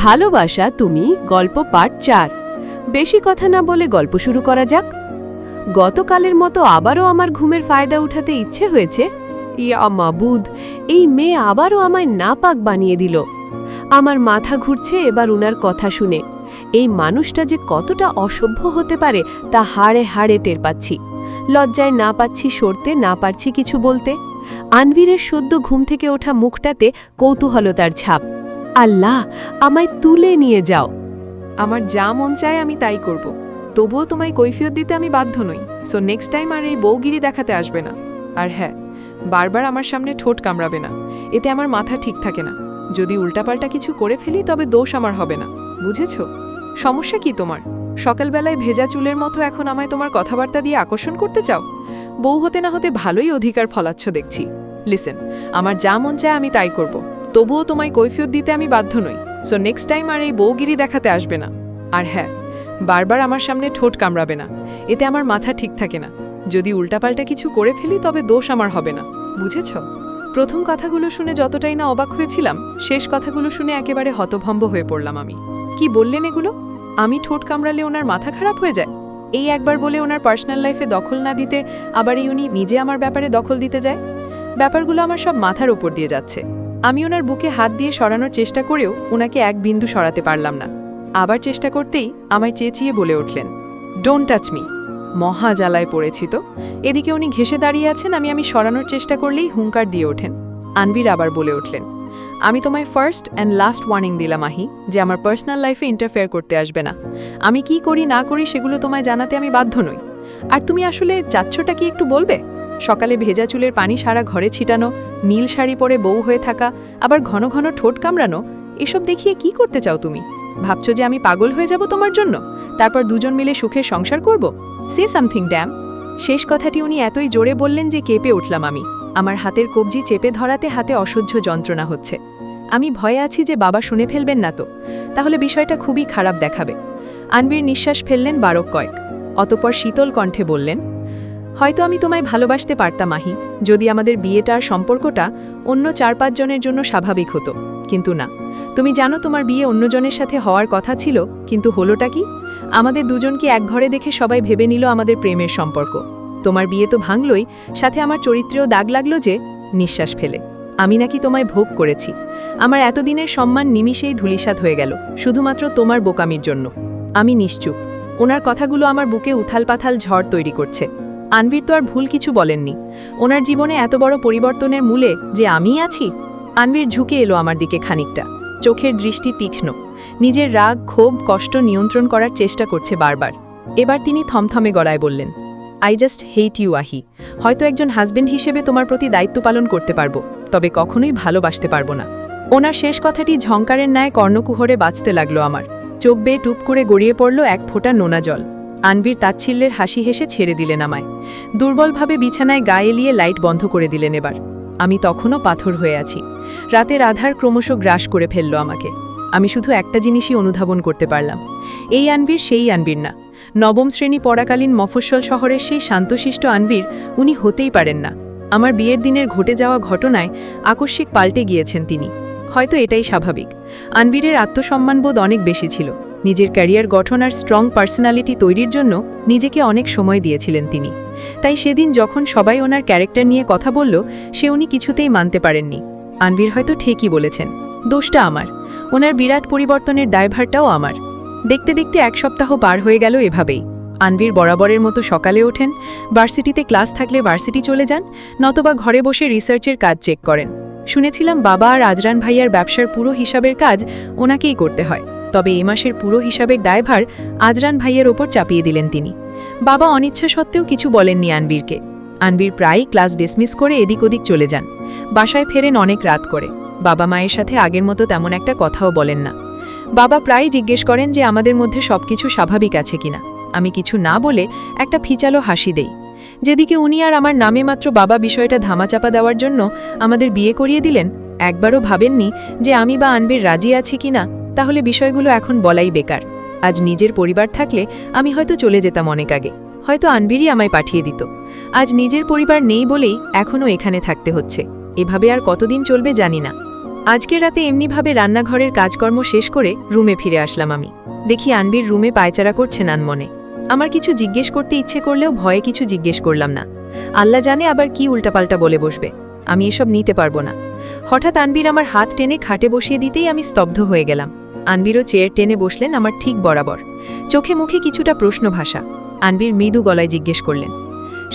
ভালোবাসা তুমি গল্প পার্ট 4। বেশি কথা না বলে গল্প শুরু করা যাক। গতকালের মতো আবারও আমার ঘুমের ফায়দা উঠাতে ইচ্ছে হয়েছে। ইয়া মাবুদ, এই মেয়ে আবারও আমায় নাপাক বানিয়ে দিল। আমার মাথা ঘুরছে এবার উনার কথা শুনে। এই মানুষটা যে কতটা অসভ্য হতে পারে তা হাড়ে হাড়ে টের পাচ্ছি। লজ্জায় না পাচ্ছি সরতে, না পারছি কিছু বলতে। আনভীরের সদ্য ঘুম থেকে ওঠা মুখটাতে কৌতূহলতার ছাপ। আল্লাহ, আমায় তুলে নিয়ে যাও। আমার যা মন চায় আমি তাই করব, তবুও তোমায় কৈফিয়ত দিতে আমি বাধ্য নই। সো নেক্সট টাইম আর এই বউগিরি দেখাতে আসবে না। আর হ্যাঁ, বারবার আমার সামনে ঠোঁট কামড়াবে না, এতে আমার মাথা ঠিক থাকে না। যদি উল্টাপাল্টা কিছু করে ফেলি তবে দোষ আমার হবে না, বুঝেছ? সমস্যা কি তোমার? সকালবেলায় ভেজা চুলের মতো এখন আমায় তোমার কথাবার্তা দিয়ে আকর্ষণ করতে চাও? বউ হতে না হতে ভালোই অধিকার ফলাচ্ছ দেখছি। লিসেন, আমার যা মন চায় আমি তাই করব, তবুও তোমায় কৈফিয়ত দিতে আমি বাধ্য নই। সো নেক্সট টাইম আর এই বউগিরি দেখাতে আসবে না। আর হ্যাঁ, বারবার আমার সামনে ঠোঁট কামড়াবে না, এতে আমার মাথা ঠিক থাকে না। যদি উল্টাপাল্টা কিছু করে ফেলি তবে দোষ আমার হবে না, বুঝেছ? প্রথম কথাগুলো শুনে যতটাই না অবাক হয়েছিলাম, শেষ কথাগুলো শুনে একেবারে হতভম্ব হয়ে পড়লাম আমি। কি বললেন এগুলো? আমি ঠোঁট কামড়ালে ওনার মাথা খারাপ হয়ে যায়? এই একবার বলে ওনার পার্সোনাল লাইফে দখল না দিতে আবার উনি নিজে আমার ব্যাপারে দখল দিতে যায়। ব্যাপারগুলো আমার সব মাথার ওপর দিয়ে যাচ্ছে। আমি ওনার বুকে হাত দিয়ে সরানোর চেষ্টা করেও ওনাকে এক বিন্দু সরাতে পারলাম না। আবার চেষ্টা করতেই আমায় চেঁচিয়ে বলে উঠলেন, ডোন্ট টাচ মি। মহা জ্বালায় পড়েছি তো। এদিকে উনি ঘেঁষে দাঁড়িয়ে আছেন, আমি সরানোর চেষ্টা করলেই হুঙ্কার দিয়ে ওঠেন। আনভীর আবার বলে উঠলেন, আমি তোমায় ফার্স্ট অ্যান্ড লাস্ট ওয়ার্নিং দিলাম আহি, যে আমার পার্সোনাল লাইফে ইন্টারফেয়ার করতে আসবে না। আমি কি করি না করি সেগুলো তোমায় জানাতে আমি বাধ্য নই। আর তুমি আসলে চাচ্ছটা কি একটু বলবে? সকালে ভেজা চুলের পানি সারা ঘরে ছিটানো, নীল শাড়ি পরে বউ হয়ে থাকা, আবার ঘন ঘন ঠোঁট কামড়ানো, এসব দেখিয়ে কি করতে চাও তুমি? ভাবছো যে আমি পাগল হয়ে যাব তোমার জন্য, তারপর দুজন মিলে সুখের সংসার করব? সে সামথিং ড্যাম। শেষ কথাটি উনি এতই জোরে বললেন যে কেঁপে উঠলাম আমি। আমার হাতের কবজি চেপে ধরাতে হাতে অসহ্য যন্ত্রণা হচ্ছে। আমি ভয়ে আছি যে বাবা শুনে ফেলবেন না তো, তাহলে বিষয়টা খুবই খারাপ দেখাবে। আনবীর নিঃশ্বাস ফেললেন বারক কয়েক, অতঃপর শীতল কণ্ঠে বললেন, হয়তো আমি তোমায় ভালোবাসতে পারতাম আহি, যদি আমাদের বিয়েটার সম্পর্কটা অন্য 4-5 জনের জন্য স্বাভাবিক হতো। কিন্তু না, তুমি জানো তোমার বিয়ে অন্যজনের সাথে হওয়ার কথা ছিল, কিন্তু হলোটা কি? আমাদের দুজনকে এক ঘরে দেখে সবাই ভেবে নিল আমাদের প্রেমের সম্পর্ক। তোমার বিয়ে তো ভাঙলই, সাথে আমার চরিত্রেও দাগ লাগলো যে। নিঃশ্বাস ফেলে, আমি নাকি তোমায় ভোগ করেছি। আমার এতদিনের সম্মান নিমিষেই ধূলিসাৎ হয়ে গেল, শুধুমাত্র তোমার বোকামির জন্য। আমি নিশ্চুপ। ওনার কথাগুলো আমার বুকে উথাল পাথাল ঝড় তৈরি করছে। আনভীর তো আর ভুল কিছু বলেননি। ওনার জীবনে এত বড় পরিবর্তনের মূলে যে আমিই আছি। আনভীর ঝুঁকে এলো আমার দিকে খানিকটা, চোখের দৃষ্টি তীক্ষ্ণ। নিজের রাগ, ক্ষোভ, কষ্ট নিয়ন্ত্রণ করার চেষ্টা করছে বারবার। এবার তিনি থমথমে গলায় বললেন, আই জাস্ট হেট ইউ আহি। হয়তো একজন হাজবেন্ড হিসেবে তোমার প্রতি দায়িত্ব পালন করতে পারবো, তবে কখনোই ভালোবাসতে পারবো না। ওনার শেষ কথাটি ঝংকারের ন্যায় কর্ণকুহরে বাজতে লাগলো আমার। চোখ বেয়ে টুপ করে গড়িয়ে পড়ল এক ফোঁটা নোনা জল। আনভীর তাচ্ছিল্যের হাসি হেসে ছেড়ে দিলেন আমায়। দুর্বলভাবে বিছানায় গায়ে এলিয়ে লাইট বন্ধ করে দিলেন এবার। আমি তখনও পাথর হয়ে আছি। রাতের আধার ক্রমশ গ্রাস করে ফেলল আমাকে। আমি শুধু একটা জিনিসই অনুধাবন করতে পারলাম, এই আনভীর সেই আনভীর না। নবম শ্রেণী পড়াকালীন মফস্বল শহরের সেই শান্তশিষ্ট আনভীর উনি হতেই পারেন না। আমার বিয়ের দিনের ঘটে যাওয়া ঘটনায় আকস্মিক পাল্টে গিয়েছেন তিনি। হয়তো এটাই স্বাভাবিক। আনভীরের আত্মসম্মানবোধ অনেক বেশি ছিল। নিজের ক্যারিয়ার গঠন আর স্ট্রং পার্সোনালিটি তৈরির জন্য নিজেকে অনেক সময় দিয়েছিলেন তিনি। তাই সেদিন যখন সবাই ওনার ক্যারেক্টার নিয়ে কথা বলল, সে উনি কিছুতেই মানতে পারেননি। আনভীর হয়তো ঠিকই বলেছেন, দোষটা আমার। ওনার বিরাট পরিবর্তনের দায়ভারটাও আমার। দেখতে দেখতে 1 সপ্তাহ পার হয়ে গেল এভাবেই। আনভীর বরাবরের মতো সকালে ওঠেন, ভার্সিটিতে ক্লাস থাকলে ভার্সিটি চলে যান, নতবা ঘরে বসে রিসার্চের কাজ চেক করেন। শুনেছিলাম বাবা আর আজরান ভাইয়ার ব্যবসার পুরো হিসাবের কাজ ওনাকেই করতে হয়, তবে এ মাসের পুরো হিসাবের দায়ভার আজরান ভাইয়ের ওপর চাপিয়ে দিলেন তিনি। বাবা অনিচ্ছা সত্ত্বেও কিছু বলেননি আনভীরকে। আনভীর প্রায়ই ক্লাস ডিসমিস করে এদিক ওদিক চলে যান। বাসায় ফেরেন অনেক রাত করে। বাবা মায়ের সাথে আগের মতো তেমন একটা কথাও বলেন না। বাবা প্রায় জিজ্ঞেস করেন যে আমাদের মধ্যে সবকিছু স্বাভাবিক আছে কিনা। আমি কিছু না বলে একটা ফিচালো হাসি দেই। যেদিকে উনি আর আমার নামে মাত্র বাবা বিষয়টা ধামাচাপা দেওয়ার জন্য আমাদের বিয়ে করিয়ে দিলেন, একবারও ভাবেননি যে আমি বা আনভীর রাজি আছি কিনা। তাহলে বিষয়গুলো এখন বলাই বেকার। আজ নিজের পরিবার থাকলে আমি হয়তো চলে যেতাম অনেক আগে, হয়তো আনভীরই আমায় পাঠিয়ে দিত। আজ নিজের পরিবার নেই বলেই এখনও এখানে থাকতে হচ্ছে। এভাবে আর কতদিন চলবে জানি না। আজকে রাতে এমনিভাবে রান্নাঘরের কাজকর্ম শেষ করে রুমে ফিরে আসলাম আমি। দেখি আনবির রুমে পায়চারা করছে আনমনে। আমার কিছু জিজ্ঞেস করতে ইচ্ছে করলেও ভয়ে কিছু জিজ্ঞেস করলাম না। আল্লাহ জানে আবার কি উল্টাপাল্টা বলে বসবে, আমি এসব নিতে পারবো না। হঠাৎ আনবির আমার হাত টেনে খাটে বসিয়ে দিতেই আমি স্তব্ধ হয়ে গেলাম। আনবিরও চেয়ার টেনে বসলেন আমার ঠিক বরাবর। চোখে মুখে কিছুটা প্রশ্ন ভাষা। আনবির মৃদু গলায় জিজ্ঞেস করলেন,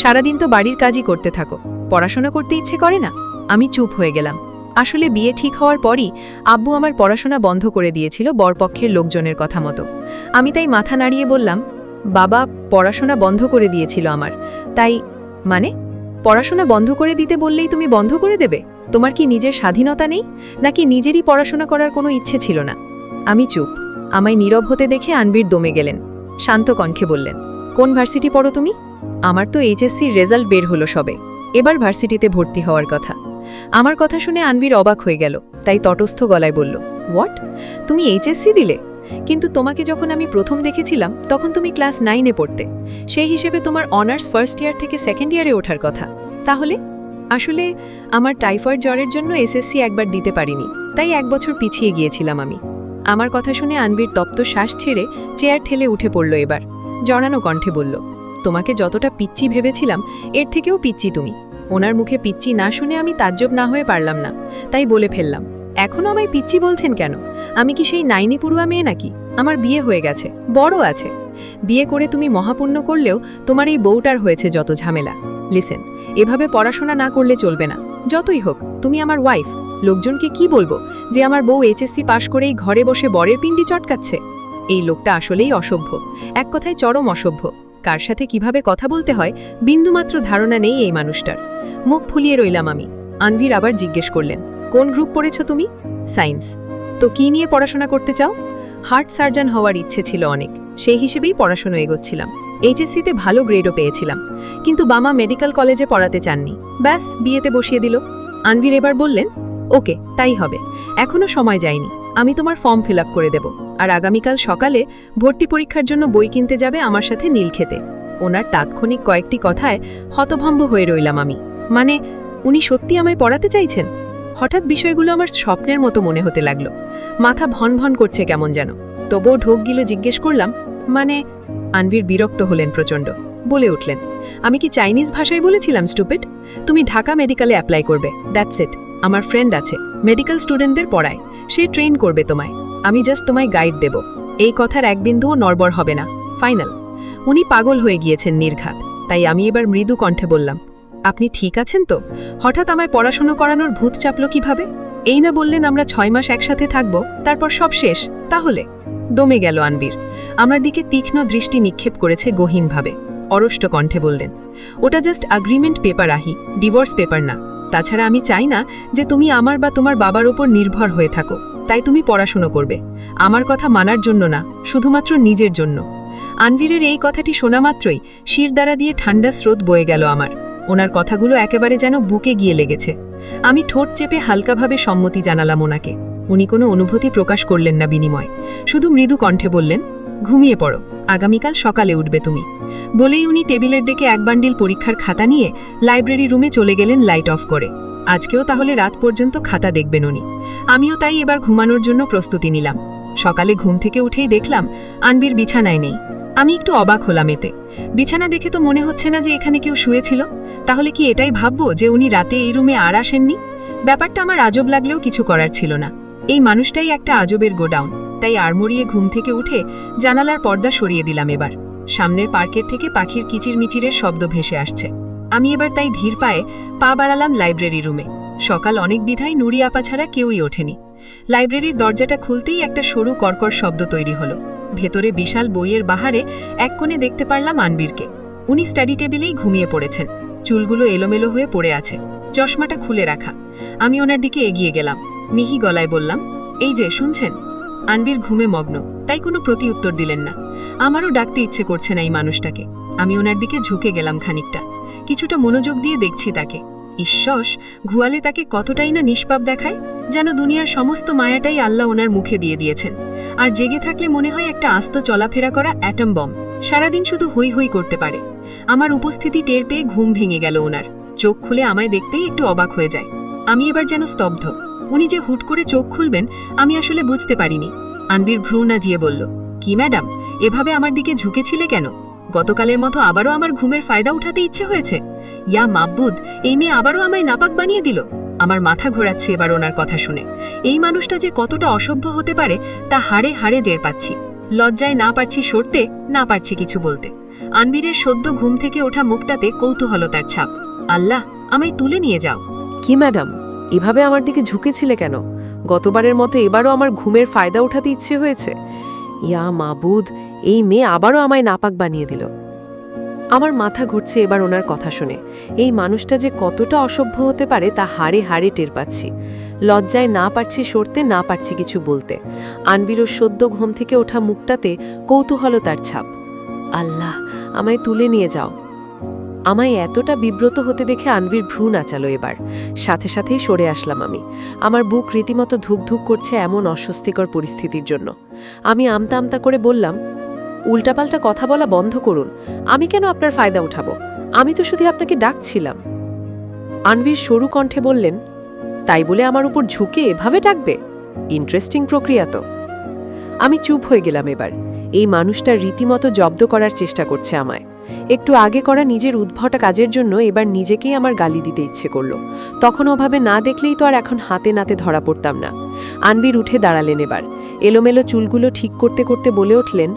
সারাদিন তো বাড়ির কাজই করতে থাকো, পড়াশোনা করতে ইচ্ছে করে না? আমি চুপ হয়ে গেলাম। আসলে বিয়ে ঠিক হওয়ার পরই আব্বু আমার পড়াশোনা বন্ধ করে দিয়েছিল বরপক্ষের লোকজনের কথা মতো। আমি তাই মাথা নাড়িয়ে বললাম, বাবা পড়াশোনা বন্ধ করে দিয়েছিল আমার, তাই। মানে পড়াশোনা বন্ধ করে দিতে বললেই তুমি বন্ধ করে দেবে? তোমার কি নিজের স্বাধীনতা নেই, নাকি নিজেরই পড়াশোনা করার কোনো ইচ্ছে ছিল না? আমি চুপ। আমায় নীরব হতে দেখে আনবির দমে গেলেন। শান্ত কণ্ঠে বললেন, কোন ভার্সিটি পড়ো তুমি? আমার তো এইচএসসির রেজাল্ট বের হলো সবে, এবার ভার্সিটিতে ভর্তি হওয়ার কথা। আমার কথা শুনে আনবির অবাক হয়ে গেল, তাই তটস্থ গলায় বলল, হোয়াট, তুমি এইচএসসি দিলে? কিন্তু তোমাকে যখন আমি প্রথম দেখেছিলাম তখন তুমি ক্লাস 9-এ পড়তে। সেই হিসেবে তোমার অনার্স ফার্স্ট ইয়ার থেকে সেকেন্ড ইয়ারে ওঠার কথা। তাহলে? আসলে আমার টাইফয়েড জ্বরের জন্য এসএসসি একবার দিতে পারিনি, তাই 1 বছর পিছিয়ে গিয়েছিলাম আমি। আমার কথা শুনে আনবির তপ্ত শ্বাস ছেড়ে চেয়ার ঠেলে উঠে পড়ল। এবার জড়ানো কণ্ঠে বলল, তোমাকে যতটা পিচ্চি ভেবেছিলাম এর থেকেও পিচ্চি তুমি। ওনার মুখে পিচ্চি না শুনে আমি তাজ্জব না হয়ে পারলাম না, তাই বলে ফেললাম, এখনও আমায় পিচ্চি বলছেন কেন? আমি কি সেই নাইনি পড়ুয়া মেয়ে নাকি? আমার বিয়ে হয়ে গেছে, বড় আছে। বিয়ে করে তুমি মহাপুণ্য করলেও তোমার এই বউটার হয়েছে যত ঝামেলা। লিসেন, এভাবে পড়াশোনা না করলে চলবে না। যতই হোক তুমি আমার ওয়াইফ। লোকজনকে কি বলবো যে আমার বউ এইচএসসি পাশ করেই ঘরে বসে বরের পিণ্ডি চটকাচ্ছে? এই লোকটা আসলেই অসভ্য, এক কথায় চরম অসভ্য। কার সাথে কিভাবে কথা বলতে হয় বিন্দুমাত্র ধারণা নেই এই মানুষটার। মুখ ফুলিয়ে রইলাম আমি। আনভির আবার জিজ্ঞেস করলেন, কোন গ্রুপ পড়েছ তুমি? সায়েন্স। তো কি নিয়ে পড়াশোনা করতে চাও? হার্ট সার্জন হওয়ার ইচ্ছে ছিল অনেক, সেই হিসেবেই পড়াশোনা এগোচ্ছিলাম। এইচএসসিতে ভালো গ্রেডও পেয়েছিলাম, কিন্তু বাবা মেডিকেল কলেজে পড়াতে চাননি, ব্যাস বিয়েতে বসিয়ে দিল। আনভির এবার বললেন, ওকে তাই হবে, এখনো সময় যায়নি। আমি তোমার ফর্ম ফিল আপ করে দেব, আর আগামীকাল সকালে ভর্তি পরীক্ষার জন্য বই কিনতে যাবে আমার সাথে নীলক্ষেতে। ওনার তাৎক্ষণিক কয়েকটি কথায় হতভম্ব হয়ে রইলাম আমি। মানে উনি সত্যি আমায় পড়াতে চাইছেন? হঠাৎ বিষয়গুলো আমার স্বপ্নের মতো মনে হতে লাগলো। মাথা ভন ভন করছে কেমন যেন। তবুও ঢোক গিলে জিজ্ঞেস করলাম, মানে? আনভির বিরক্ত হলেন প্রচণ্ড, বলে উঠলেন, আমি কি চাইনিজ ভাষায় বলেছিলাম স্টুপিড? তুমি ঢাকা মেডিকেলে অ্যাপ্লাই করবে, দ্যাটস ইট। আমার ফ্রেন্ড আছে, মেডিকেল স্টুডেন্টদের পড়ায়, সে ট্রেন করবে তোমায়। আমি জাস্ট তোমায় গাইড দেব। এই কথার এক বিন্দুও নড়বড় হবে না, ফাইনাল। উনি পাগল হয়ে গিয়েছেন নির্ঘাত, তাই আমি এবার মৃদু কণ্ঠে বললাম, আপনি ঠিক আছেন তো? হঠাৎ আমায় পড়াশোনা করানোর ভূত চাপলো কিভাবে? এই না বললেন আমরা 6 মাস একসাথে থাকবো, তারপর সব শেষ? তাহলে? দমে গেল আনবির। আমার দিকে তীক্ষ্ণ দৃষ্টি নিক্ষেপ করেছে গহীনভাবে। অরষ্ট কণ্ঠে বললেন, ওটা জাস্ট এগ্রিমেন্ট পেপার আহি, ডিভোর্স পেপার না। তাছাড়া আমি চাই না যে তুমি আমার বা তোমার বাবার ওপর নির্ভর হয়ে থাকো, তাই তুমি পড়াশুনো করবে। আমার কথা মানার জন্য না, শুধুমাত্র নিজের জন্য। আনভিরের এই কথাটি শোনা মাত্রই শিরদাঁড়া দিয়ে ঠান্ডা স্রোত বয়ে গেল আমার। ওনার কথাগুলো একেবারে যেন বুকে গিয়ে লেগেছে। আমি ঠোঁট চেপে হালকাভাবে সম্মতি জানালাম ওনাকে। উনি কোনো অনুভূতি প্রকাশ করলেন না বিনিময়, শুধু মৃদু কণ্ঠে বললেন, ঘুমিয়ে পড়ো, আগামীকাল সকালে উঠবে তুমি। বলেই উনি টেবিলের দিকে এক বান্ডিল পরীক্ষার খাতা নিয়ে লাইব্রেরি রুমে চলে গেলেন লাইট অফ করে। আজকেও তাহলে রাত পর্যন্ত খাতা দেখবেন উনি। আমিও তাই এবার ঘুমানোর জন্য প্রস্তুতি নিলাম। সকালে ঘুম থেকে উঠেই দেখলাম আনবির বিছানায় নেই। আমি একটু অবাক হলাম এতে। বিছানা দেখে তো মনে হচ্ছে না যে এখানে কেউ শুয়েছিল। তাহলে কি এটাই ভাববো যে উনি রাতে এই রুমে আর আসেননি? ব্যাপারটা আমার আজব লাগলেও কিছু করার ছিল না। এই মানুষটাই একটা আজবের গোডাউন। তাই আড়মুড়িয়ে ঘুম থেকে উঠে জানালার পর্দা সরিয়ে দিলাম। এবার সামনের পার্কের থেকে পাখির কিচিরমিচিরের শব্দ ভেসে আসছে। আমি এবার তাই ধীর পায়ে পা বাড়ালাম লাইব্রেরি রুমে। সকাল অনেক বিধায় নুরি আপা ছাড়া কেউই ওঠেনি। লাইব্রেরির দরজাটা খুলতেই একটা সরু কর্কর শব্দ তৈরি হলো। ভেতরে বিশাল বইয়ের বাহারে এক কোণে দেখতে পারলাম আনবিরকে। উনি স্টাডি টেবিলেই ঘুমিয়ে পড়েছেন, চুলগুলো এলোমেলো হয়ে পড়ে আছে, চশমাটা খুলে রাখা। আমি ওনার দিকে এগিয়ে গেলাম, মিহি গলায় বললাম, এই যে শুনছেন? আনবির ঘুমে মগ্ন, তাই কোনো প্রতি উত্তর দিলেন না। আমারও ডাকতে ইচ্ছে করছে না এই মানুষটাকে। আমি ওনার দিকে ঝুঁকে গেলাম খানিকটা, কিছুটা মনোযোগ দিয়ে দেখছি তাকে। ঈশ্বস, ঘুয়ালে তাকে কতটাই না নিষ্পাপ দেখায়, যেন দুনিয়ার সমস্ত মায়াটাই আল্লাহ ওনার মুখে দিয়ে দিয়েছেন। আর জেগে থাকলে মনে হয় একটা আস্ত চলাফেরা করা অ্যাটম বম, সারাদিন শুধু হই হই করতে পারে। আমার উপস্থিতি টের পেয়ে ঘুম ভেঙে গেল ওনার। চোখ খুলে আমায় দেখতেই একটু অবাক হয়ে যায়। আমি এবার যেন স্তব্ধ। উনি যে হুট করে চোখ খুলবেন আমি আসলে বুঝতে পারিনি। আনবির ভ্রু নাচিয়ে বলল, কি ম্যাডাম, এভাবে আমার দিকে ঝুঁকেছিলে কেন? গতকালের মতো আবারও আমার ঘুমের ফায়দা উঠাতে ইচ্ছে হয়েছে? ইয়া মাবুদ, এই মেয়ে আবারও আমায় নাপাক বানিয়ে দিল। আমার মাথা ঘোরাচ্ছে এবার ওনার কথা শুনে। এই মানুষটা যে কতটা অসভ্য হতে পারে তা হাড়ে হাড়ে টের পাচ্ছি। লজ্জায় না পারছি সরতে, না পারছি কিছু বলতে। আনবীরের সদ্য ঘুম থেকে ওঠা মুখটাতে কৌতূহলতার ছাপ। আল্লাহ, আমায় তুলে নিয়ে যাও। কি ম্যাডাম, এভাবে আমার দিকে ঝুঁকেছিলে কেন? গতবারের মতো এবারও আমার ঘুমের ফায়দা উঠাতে ইচ্ছে হয়েছে? ইয়া মাবুদ, এই মেয়ে আবারও আমায় নাপাক বানিয়ে দিল। আমার মাথা ঘুরছে এবার ওনার কথা শুনে। এই মানুষটা যে কতটা অসভ্য হতে পারে তা হাড়ে হাড়ে টের পাচ্ছি। লজ্জায় না পারছি সরতে, না পারছি কিছু বলতে। আনবীরও সদ্য ঘুম থেকে ওঠা মুখটাতে কৌতূহলতার ছাপ। আল্লাহ, আমায় তুলে নিয়ে যাও। আমায় এতটা বিব্রত হতে দেখে আনবীর ভ্রু নাচালো এবার। সাথে সাথেই সরে আসলাম আমি। আমার বুক রীতিমতো ধুকধুক করছে এমন অস্বস্তিকর পরিস্থিতির জন্য। আমি আমতা আমতা করে বললাম, উল্টাপাল্টা কথা বলা বন্ধ করুন। আমি কেন আপনার ফায়দা উঠাবো? আমি তো শুধু আপনাকে ডাকছিলাম। আনবীর সরু কণ্ঠে বললেন, তাই বলে আমার উপর ঝুঁকে এভাবে ডাকবে? ইন্টারেস্টিং প্রক্রিয়া তো। আমি চুপ হয়ে গেলাম এবার। এই মানুষটা রীতিমতো জব্দ করার চেষ্টা করছে আমায়। একটু আগে করা নিজের উদ্ভট কাজের জন্য এবার নিজেকেই আমার গালি দিতে ইচ্ছে করল। তখন ওভাবে না দেখলেই তো আর এখন হাতে নাতে ধরা পড়তাম না। আনবীর উঠে দাঁড়ালেন এবার। এলোমেলো চুলগুলো ঠিক করতে করতে বলে উঠলেন,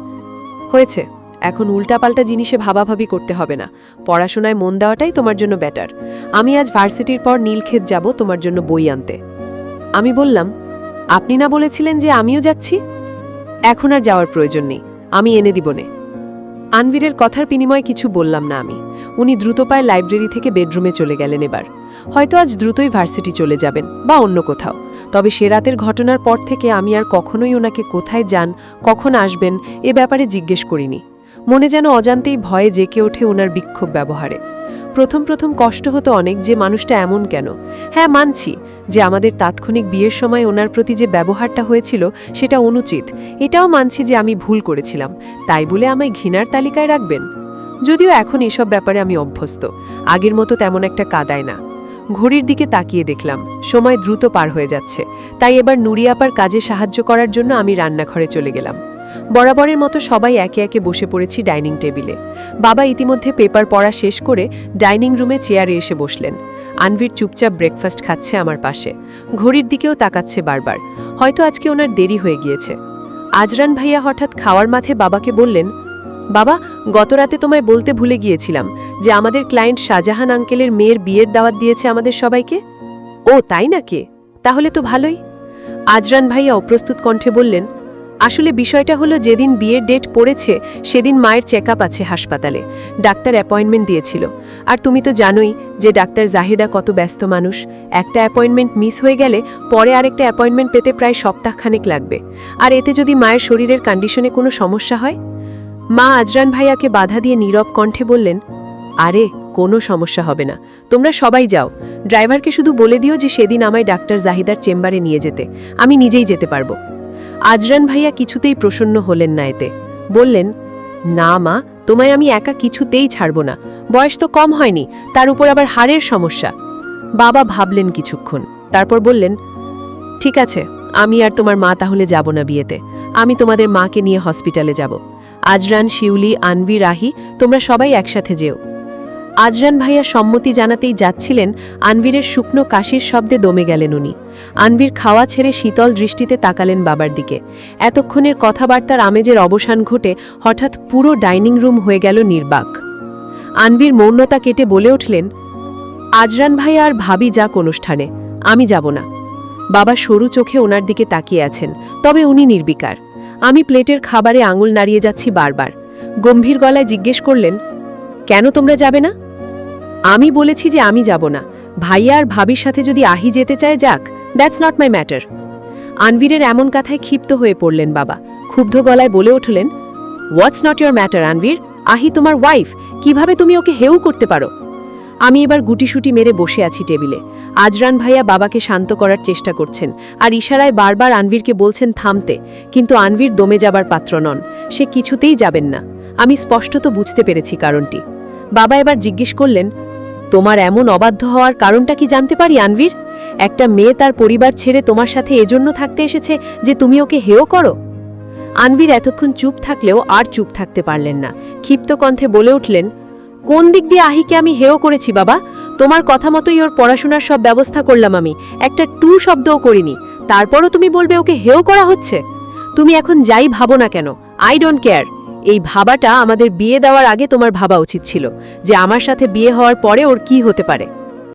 হয়েছে, এখন উল্টাপাল্টা জিনিসে ভাবাভাবি করতে হবে না। পড়াশোনায় মন দেওয়াটাই তোমার জন্য বেটার। আমি আজ ভার্সিটির পর নীলক্ষেত যাব তোমার জন্য বই আনতে। আমি বললাম, আপনি না বলেছিলেন যে আমিও যাচ্ছি? এখন আর যাওয়ার প্রয়োজন নেই, আমি এনে দিবনে। আনবীরের কথার বিনিময়ে কিছু বললাম না আমি। উনি দ্রুত পায়ে লাইব্রেরি থেকে বেডরুমে চলে গেলেন এবার। হয়তো আজ দ্রুতই ভার্সিটি চলে যাবেন বা অন্য কোথাও। তবে সে রাতের ঘটনার পর থেকে আমি আর কখনোই ওনাকে কোথায় যান, কখন আসবেন এ ব্যাপারে জিজ্ঞেস করিনি। মনে যেন অজান্তেই ভয়ে জেকে ওঠে ওনার বিক্ষোভ ব্যবহারে। প্রথম প্রথম কষ্ট হতো অনেক যে মানুষটা এমন কেন। হ্যাঁ, মানছি যে আমাদের তাৎক্ষণিক বিয়ের সময় ওনার প্রতি যে ব্যবহারটা হয়েছিল সেটা অনুচিত। এটাও মানছি যে আমি ভুল করেছিলাম। তাই বলে আমায় ঘৃণার তালিকায় রাখবেন? যদিও এখন এসব ব্যাপারে আমি অভ্যস্ত, আগের মতো তেমন একটা কাঁদায় না। ঘড়ির দিকে তাকিয়ে দেখলাম সময় দ্রুত পার হয়ে যাচ্ছে। তাই এবার নুরিয়াপার কাজে সাহায্য করার জন্য আমি রান্নাঘরে চলে গেলাম। বরাবরের মতো সবাই একে একে বসে পড়েছি ডাইনিং টেবিলে। বাবা ইতিমধ্যে পেপার পড়া শেষ করে ডাইনিং রুমে চেয়ারে এসে বসলেন। আনভীর চুপচাপ ব্রেকফাস্ট খাচ্ছে আমার পাশে। ঘড়ির দিকেও তাকাচ্ছে বারবার। হয়তো আজকে ওনার দেরি হয়ে গিয়েছে। আজরান ভাইয়া হঠাৎ খাওয়ার মাঝে বাবাকে বললেন, বাবা, গতরাতে তোমায় বলতে ভুলে গিয়েছিলাম যে আমাদের ক্লায়েন্ট শাহজাহান আঙ্কেলের মেয়ের বিয়ের দাওয়াত দিয়েছে আমাদের সবাইকে। ও তাই নাকি? তাহলে তো ভালোই। আজরান ভাইয়া অপ্রস্তুত কণ্ঠে বললেন, আসলে বিষয়টা হলো যেদিন বিয়ের ডেট পড়েছে সেদিন মায়ের চেকআপ আছে হাসপাতালে। ডাক্তার অ্যাপয়েন্টমেন্ট দিয়েছিল। আর তুমি তো জানোই যে ডাক্তার জাহিদা কত ব্যস্ত মানুষ। একটা অ্যাপয়েন্টমেন্ট মিস হয়ে গেলে পরে আরেকটা অ্যাপয়েন্টমেন্ট পেতে প্রায় সপ্তাহখানেক লাগবে। আর এতে যদি মায়ের শরীরের কন্ডিশনে কোনো সমস্যা হয়? মা আজরান ভাইয়াকে বাধা দিয়ে নীরব কণ্ঠে বললেন, আরে কোনো সমস্যা হবে না, তোমরা সবাই যাও। ড্রাইভারকে শুধু বলে দিও যে সেদিন আমায় ডাক্তার জাহিদার চেম্বারে নিয়ে যেতে, আমি নিজেই যেতে পারবো। আজরান ভাইয়া কিছুতেই প্রসন্ন হলেন না এতে। বললেন, না মা, তোমায় আমি একা কিছুতেই ছাড়ব না। বয়স তো কম হয়নি, তার উপর আবার হাড়ের সমস্যা। বাবা ভাবলেন কিছুক্ষণ, তারপর বললেন, ঠিক আছে, আমি আর তোমার মা তাহলে যাব না বিয়েতে। আমি তোমাদের মাকে নিয়ে হসপিটালে যাব। আজরান, শিউলি, আনভি, রাহি, তোমরা সবাই একসাথে যেও। আজরান ভাইয়া সম্মতি জানাতেই যাচ্ছিলেন, আনভীরের শুকনো কাশির শব্দে দমে গেলেন উনি। আনভীর খাওয়া ছেড়ে শীতল দৃষ্টিতে তাকালেন বাবার দিকে। এতক্ষণের কথাবার্তার আমেজের অবসান ঘটে হঠাৎ পুরো ডাইনিং রুম হয়ে গেল নির্বাক। আনভীর মৌনতা কেটে বলে উঠলেন, আজরান ভাইয়া আর ভাবি যাক অনুষ্ঠানে, আমি যাব না। বাবা সরু চোখে ওনার দিকে তাকিয়ে আছেন, তবে উনি নির্বিকার। আমি প্লেটের খাবারে আঙুল নাড়িয়ে যাচ্ছি বারবার। গম্ভীর গলায় জিজ্ঞেস করলেন, কেন তোমরা যাবে না? আমি বলেছি যে আমি যাব না। ভাইয়া আর ভাবির সাথে যদি আহি যেতে চায় যাক, দ্যাটস নট মাই ম্যাটার। আনভীরের এমন কথায় ক্ষিপ্ত হয়ে পড়লেন বাবা। ক্ষুব্ধ গলায় বলে উঠলেন, হোয়াটস নট ইয়োর ম্যাটার আনভীর? আহি তোমার ওয়াইফ, কিভাবে তুমি ওকে হেউ করতে পারো? আমি এবার গুটিসুটি মেরে বসে আছি টেবিলে। আজরান ভাইয়া বাবাকে শান্ত করার চেষ্টা করছেন আর ইশারায় বারবার আনভীরকে বলছেন থামতে, কিন্তু আনভীর দমে যাবার পাত্র নন। সে কিছুতেই যাবেন না। আমি স্পষ্টত বুঝতে পেরেছি কারণটি। বাবা এবার জিজ্ঞেস করলেন, তোমার এমন অবাধ্য হওয়ার কারণটা কি জানতে পারি আনভীর? একটা মেয়ে তার পরিবার ছেড়ে তোমার সাথে এজন্য থাকতে এসেছে যে তুমি ওকে হেয় করো? আনভীর এতক্ষণ চুপ থাকলেও আর চুপ থাকতে পারলেন না। ক্ষিপ্ত কণ্ঠে বলে উঠলেন, কোন দিক দিয়ে আহিকে আমি হেয় করেছি বাবা? তোমার কথা মতোই ওর পড়াশোনার সব ব্যবস্থা করলাম আমি, একটা টু শব্দও করিনি। তারপরও তুমি বলবে ওকে হেয় করা হচ্ছে? তুমি এখন যাই ভাবো না কেন, আই ডোন্ট কেয়ার। এই ভাবাটা আমাদের বিয়ে দেওয়ার আগে তোমার ভাবা উচিত ছিল, যে আমার সাথে বিয়ে হওয়ার পরে ওর কি হতে পারে।